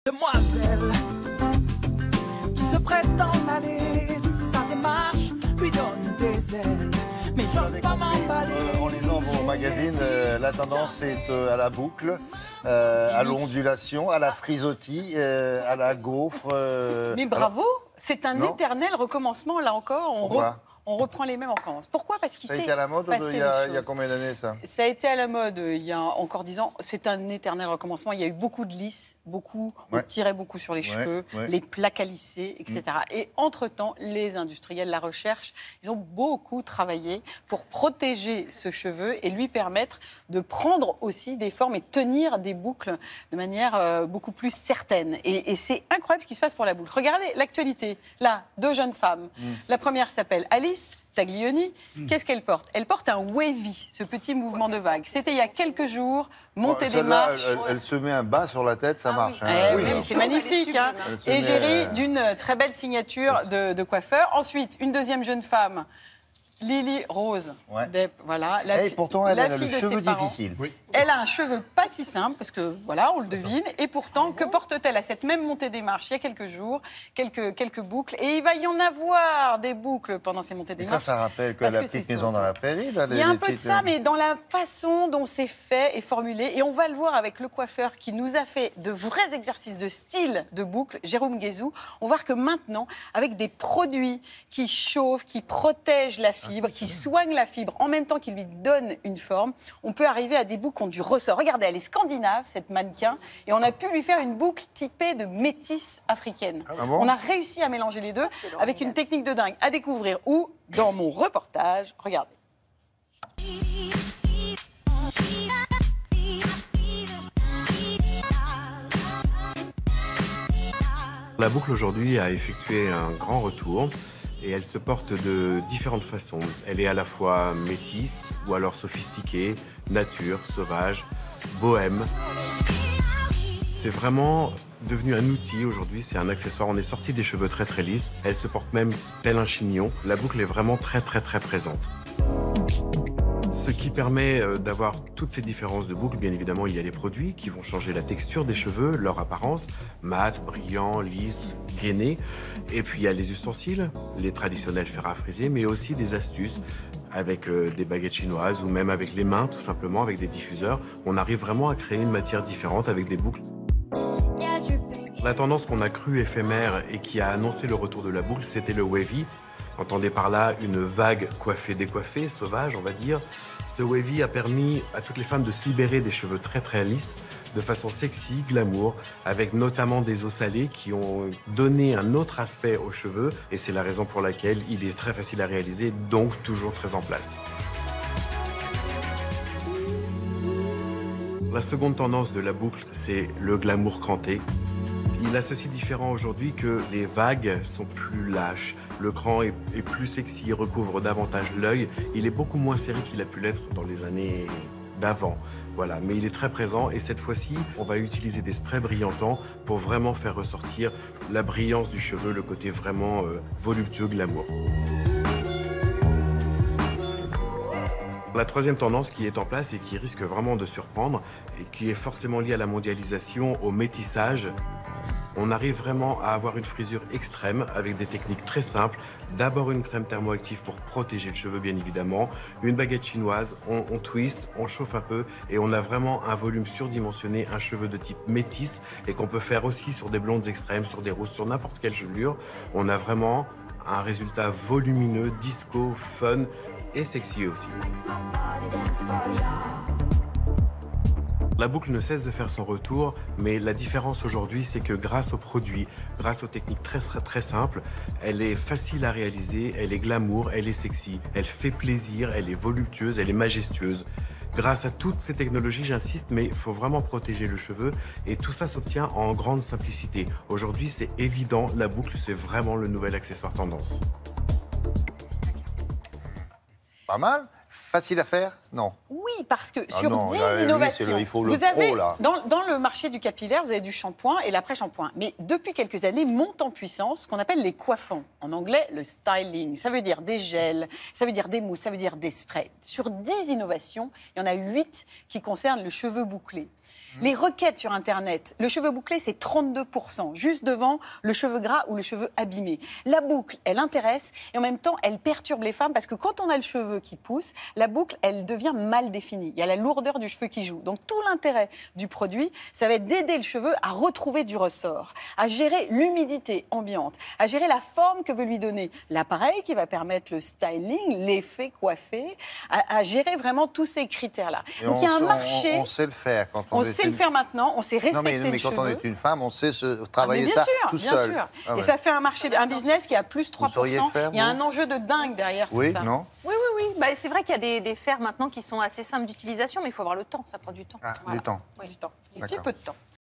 Demoiselle qui se presse d'en aller, sa démarche lui donne des ailes. Mais j'ose pas m'emballer. En lisant vos magazines, la tendance est à la boucle, à l'ondulation, à la frisottie, à la gaufre. Mais bravo, c'est un éternel recommencement, là encore. On reprend les mêmes, on recommence. Pourquoi? Parce qu'il s'est Ça a été à la mode il y a combien d'années, ça? Ça a été à la mode il y a encore 10 ans. C'est un éternel recommencement. Il y a eu beaucoup de lisses, on tirait beaucoup sur les cheveux, les plaques à lisser, etc. Et entre-temps, les industriels, la recherche, ils ont beaucoup travaillé pour protéger ce cheveu et lui permettre de prendre aussi des formes et tenir des boucles de manière beaucoup plus certaine. Et c'est incroyable ce qui se passe pour la boucle. Regardez l'actualité. Là, 2 jeunes femmes. La première s'appelle Alice Taglioni. Qu'est-ce qu'elle porte? Elle porte un wavy, ce petit mouvement de vague. C'était il y a quelques jours, montée des marches. Elle se met un bas sur la tête, ça marche. Oui, c'est magnifique. Hein. Égérie d'une très belle signature de coiffeur. Ensuite, une deuxième jeune femme, Lily Rose. Voilà, pourtant, elle a le fille de cheveu ses parents. difficile. Elle a un cheveu pas si simple, parce que voilà, on le devine. Et pourtant, que porte-t-elle à cette même montée des marches il y a quelques jours? Quelques boucles. Et il va y en avoir des boucles pendant ces montées des marches. Ça rappelle que la petite maison dans la prairie. Là, il y a un peu de ça, mais dans la façon dont c'est fait et formulé. Et on va le voir avec le coiffeur qui nous a fait de vrais exercices de style de boucle, Jérôme Guézou. On va voir que maintenant, avec des produits qui chauffent, qui protègent la fibre, qui soignent la fibre, en même temps qu'ils lui donnent une forme, on peut arriver à des boucles qui ont du ressort. Regardez, elle est scandinave, cette mannequin, et on a pu lui faire une boucle typée de métisse africaine. On a réussi à mélanger les deux avec une technique de dingue à découvrir où, dans mon reportage, regardez. La boucle aujourd'hui a effectué un grand retour et elle se porte de différentes façons. Elle est à la fois métisse ou alors sophistiquée, nature, sauvage, bohème. C'est vraiment devenu un outil aujourd'hui, c'est un accessoire. On est sorti des cheveux très très lisses. Elle se porte même tel un chignon. La boucle est vraiment très très très présente. Ce qui permet d'avoir toutes ces différences de boucles, bien évidemment, il y a les produits qui vont changer la texture des cheveux, leur apparence, mat, brillant, lisse, gainé. Et puis il y a les ustensiles, les traditionnels fers à friser, mais aussi des astuces avec des baguettes chinoises ou même avec les mains, tout simplement, avec des diffuseurs. On arrive vraiment à créer une matière différente avec des boucles. La tendance qu'on a crue éphémère et qui a annoncé le retour de la boucle, c'était le wavy. Entendez par là une vague coiffée, décoiffée, sauvage, on va dire. Ce wavy a permis à toutes les femmes de se libérer des cheveux très très lisses, de façon sexy, glamour, avec notamment des eaux salées qui ont donné un autre aspect aux cheveux. Et c'est la raison pour laquelle il est très facile à réaliser, donc toujours très en place. La seconde tendance de la boucle, c'est le glamour cranté. Il a ceci différent aujourd'hui que les vagues sont plus lâches. Le cran est plus sexy, recouvre davantage l'œil. Il est beaucoup moins serré qu'il a pu l'être dans les années d'avant. Voilà, mais il est très présent et cette fois-ci, on va utiliser des sprays brillantants pour vraiment faire ressortir la brillance du cheveu, le côté vraiment voluptueux, glamour. La troisième tendance qui est en place et qui risque vraiment de surprendre et qui est forcément liée à la mondialisation, au métissage. On arrive vraiment à avoir une frisure extrême avec des techniques très simples. D'abord une crème thermoactive pour protéger le cheveu bien évidemment, une baguette chinoise, on twist, on chauffe un peu et on a vraiment un volume surdimensionné, un cheveu de type métisse et qu'on peut faire aussi sur des blondes extrêmes, sur des rousses, sur n'importe quelle chevelure. On a vraiment un résultat volumineux, disco, fun et sexy aussi. La boucle ne cesse de faire son retour, mais la différence aujourd'hui, c'est que grâce aux produits, grâce aux techniques très simples, elle est facile à réaliser, elle est glamour, elle est sexy, elle fait plaisir, elle est voluptueuse, elle est majestueuse. Grâce à toutes ces technologies, j'insiste, mais il faut vraiment protéger le cheveu et tout ça s'obtient en grande simplicité. Aujourd'hui, c'est évident, la boucle, c'est vraiment le nouvel accessoire tendance. Pas mal. facile à faire? Non. Oui, parce que Ah sur non, 10 là, lui, innovations, il faut le vous avez, pro, là. dans le marché du capillaire, vous avez du shampoing et l'après-shampoing. Mais depuis quelques années, monte en puissance ce qu'on appelle les coiffants. En anglais, le styling. Ça veut dire des gels, ça veut dire des mousses, ça veut dire des sprays. Sur 10 innovations, il y en a 8 qui concernent le cheveu bouclé. Les requêtes sur Internet, le cheveu bouclé, c'est 32%, juste devant le cheveu gras ou le cheveu abîmé. La boucle, elle intéresse et en même temps, elle perturbe les femmes parce que quand on a le cheveu qui pousse, la boucle, elle devient mal définie. Il y a la lourdeur du cheveu qui joue. Donc tout l'intérêt du produit, ça va être d'aider le cheveu à retrouver du ressort, à gérer l'humidité ambiante, à gérer la forme que veut lui donner l'appareil qui va permettre le styling, l'effet coiffé, à gérer vraiment tous ces critères-là. Donc il y a un marché... On sait le faire quand on sait le faire maintenant, on sait respecter mais le quand cheveu. on est une femme, on sait travailler bien ça sûr, tout bien seul. sûr. Ah ouais. Et ça fait un marché, un business qui a plus 3%. Vous sauriez le faire, il y a vous un enjeu de dingue derrière Oui, tout ça. non? Oui. Bah, c'est vrai qu'il y a des fers maintenant qui sont assez simples d'utilisation, mais il faut avoir le temps, ça prend du temps. Ah, du temps. Du temps. Un petit D'accord. peu de temps.